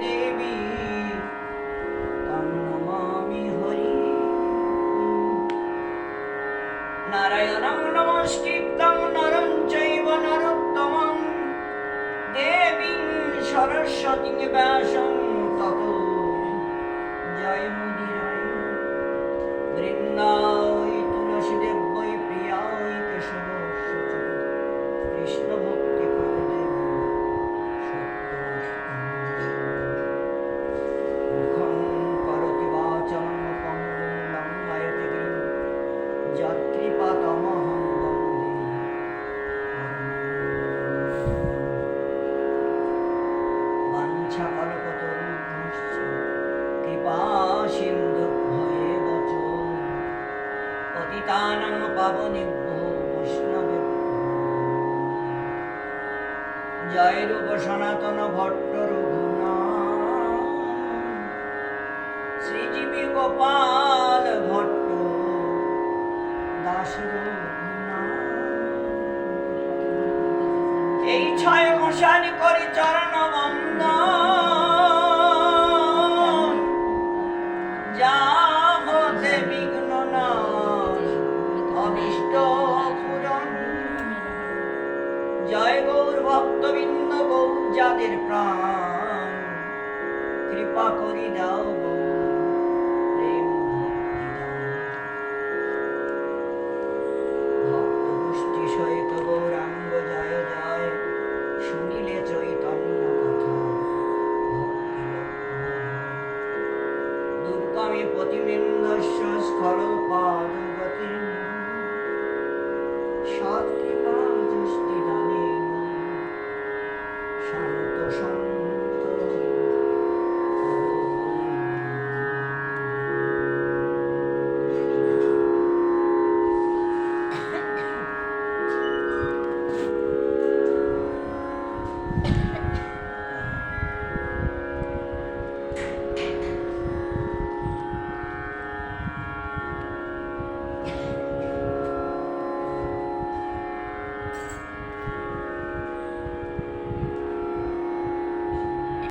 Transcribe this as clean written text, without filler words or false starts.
দেবী তং নমামি হরি। নারায়ণং নমস্কৃত্যং নরং চৈব নরোত্তমং দেবীং সরস্বতীং ব্যাসং ততো জয়মুদিরায়। বৃন্দায় তুলসীদেব্যৈ প্রিয়ায় কেশবস্য কৃষ্ণ ভক্তি প্রদে মুখং করোতি বাচমং পঙ্গুং লঙ্ঘয়তে গিরিং যৎকৃপাতমহং বন্দে বাঞ্ছাকল্পতরুভ্যশ্চ কৃপা সিন্ধুভ্যেব চ পতিতানাং পাবনেভ্যো বৈষ্ণবেভ্যো। জয় রূপ সনাতন ভট্ট রঘুনাথ শ্রীজীবী গোপাল ভট্ট দাস রঘুনাথ। এই ছয় ঘোষানি করি চরণ বন্দন যা হতে বিঘ্ন নাশ অবিষ্ট পূরণ। জয় গৌর ভক্তবৃন্দ গৌর যাদের প্রাণ কৃপা করি দাও গৌর প্রেম ভক্তি দাও। ভক্ত গোষ্ঠী সহিত গৌরাঙ্গ জয় জয় শুনিলে চৈতন্য কথা ভক্তি লক্ষ্য। দুর্গমে পতিমেন